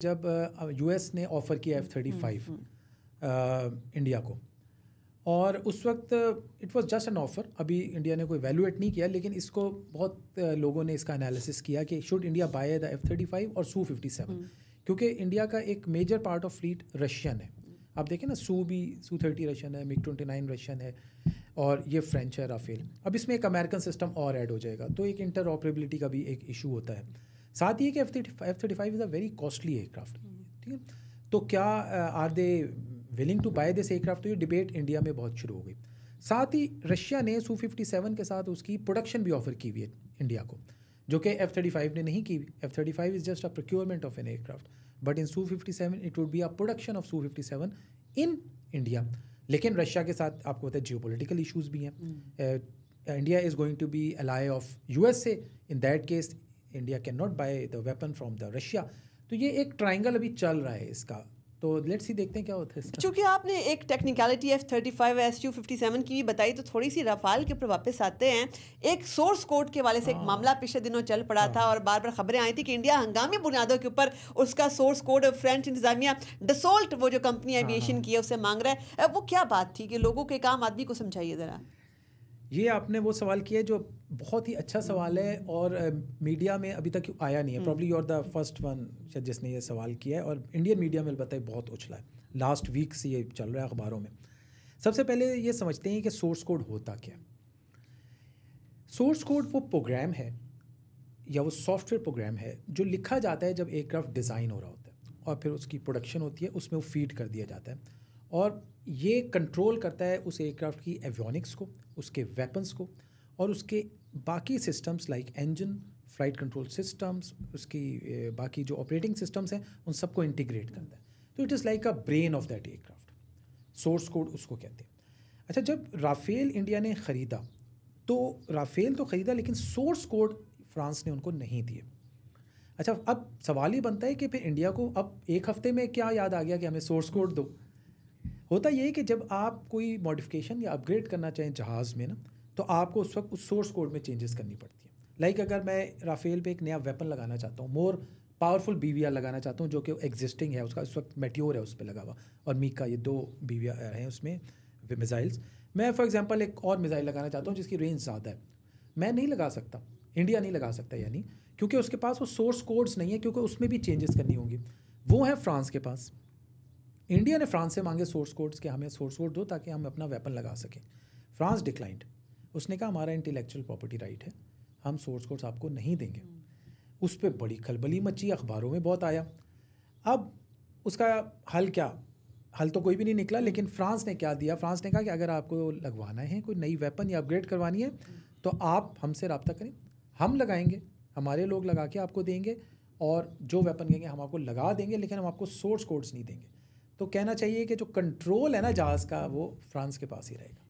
जब यूएस ने ऑफ़र किया F-35 इंडिया को, और उस वक्त it was just an offer, अभी इंडिया ने कोई वैल्यूएट नहीं किया, लेकिन इसको बहुत लोगों ने इसका एनालिसिस किया कि should India by the F-35 और Su-57, क्योंकि इंडिया का एक major part of fleet Russian है। आप देखें ना, Su-30 रशियन है, MiG-29 रशियन है, और ये फ्रेंच है राफेल। अब इसमें एक अमेरिकन सिस्टम और ऐड हो जाएगा, तो एक इंटर ऑपरेबिलिटी का भी एक इशू होता है। साथ ही कि F-35 is a very costly aircraft, ठीक है। तो क्या are they willing to buy this aircraft, तो ये डिबेट इंडिया में बहुत शुरू हो गई। साथ ही रशिया ने Su-57 के साथ उसकी प्रोडक्शन भी ऑफर की हुई है इंडिया को, जो कि F-35 ने नहीं की। F-35 is just a procurement of an aircraft, but in Su-57 it would be a production of Su-57 in India. लेकिन रशिया के साथ आपको पता है जियोपॉलिटिकल इशूज़ भी हैं। India is going to be ally of USA, in that case India cannot buy the weapon from the Russia. तो ये एक ट्रायंगल अभी चल रहा है इसका, तो लेट्स सी, देखते हैं क्या होता है इसका। चूँकि आपने एक टेक्निकलिटी F-35 Su-57 की भी बताई, तो थोड़ी सी रफाल के ऊपर वापस आते हैं। एक सोर्स कोड के वाले से एक मामला पिछले दिनों चल पड़ा था, और बार बार खबरें आई थी कि इंडिया हंगामी बुनियादों के ऊपर उसका सोर्स कोड फ्रेंच इंतजामिया डसोल्ट, वो जो कंपनी एविएशन की है, उससे मांग रहा है। वो क्या बात थी कि लोगों के एक आम आदमी को समझाइए ज़रा। ये आपने वो सवाल किया जो बहुत ही अच्छा सवाल है, और मीडिया में अभी तक आया नहीं है। Probably you are the first one शायद जिसने ये सवाल किया है, और इंडियन मीडिया में अलबत्ता बहुत उछला है, लास्ट वीक से ये चल रहा है अखबारों में। सबसे पहले ये समझते हैं कि सोर्स कोड होता क्या। सोर्स कोड वो प्रोग्राम है या वो सॉफ्टवेयर प्रोग्राम है जो लिखा जाता है जब एयरक्राफ्ट डिज़ाइन हो रहा होता है, और फिर उसकी प्रोडक्शन होती है, उसमें वो फीड कर दिया जाता है, और ये कंट्रोल करता है उस एयरक्राफ्ट की एवियोनिक्स को, उसके वेपन्स को, और उसके बाकी systems like engine, flight control systems, उसकी बाकी जो ऑपरेटिंग सिस्टम्स हैं उन सबको इंटीग्रेट करता है। तो it is like a brain of that aircraft, source code उसको कहते हैं। अच्छा, जब राफेल इंडिया ने ख़रीदा, तो राफेल तो ख़रीदा, लेकिन सोर्स कोड फ्रांस ने उनको नहीं दिए। अच्छा, अब सवाल ही बनता है कि फिर इंडिया को अब एक हफ़्ते में क्या याद आ गया कि हमें सोर्स कोड दो। होता ये है कि जब आप कोई मॉडिफिकेशन या अपग्रेड करना चाहें जहाज़ में ना, तो आपको उस वक्त उस सोर्स कोड में चेंजेस करनी पड़ती है। लाइक अगर मैं राफेल पे एक नया वेपन लगाना चाहता हूँ, मोर पावरफुल BVR लगाना चाहता हूँ, जो कि एग्जिस्टिंग है, उसका इस वक्त मेट्योर है उस पर लगा हुआ, और मीका, ये 2 BVR हैं उसमें मिसाइल्स। मैं फॉर एग्जांपल एक और मिसाइल लगाना चाहता हूँ जिसकी रेंज ज़्यादा है, मैं नहीं लगा सकता, इंडिया नहीं लगा सकता, यानी क्योंकि उसके पास वो सोर्स कोड्स नहीं है, क्योंकि उसमें भी चेंजेस करनी होंगी। वो है फ्रांस के पास। इंडिया ने फ्रांस से मांगे सोर्स कोड्स कि हमें सोर्स कोड दो ताकि हम अपना वेपन लगा सकें। फ्रांस डिक्लाइंड, उसने कहा हमारा इंटेलेक्चुअल प्रॉपर्टी राइट है, हम सोर्स कोड्स आपको नहीं देंगे। उस पर बड़ी खलबली मची, अखबारों में बहुत आया। अब उसका हल क्या? हल तो कोई भी नहीं निकला, लेकिन फ्रांस ने क्या दिया? फ्रांस ने कहा कि अगर आपको लगवाना है कोई नई वेपन या अपग्रेड करवानी है, तो आप हमसे रब्ता करें, हम लगाएंगे, हमारे लोग लगा के आपको देंगे, और जो वेपन कहेंगे हम आपको लगा देंगे, लेकिन हम आपको सोर्स कोड्स नहीं देंगे। तो कहना चाहिए कि जो कंट्रोल है ना जहाज़ का, वो फ्रांस के पास ही रहेगा।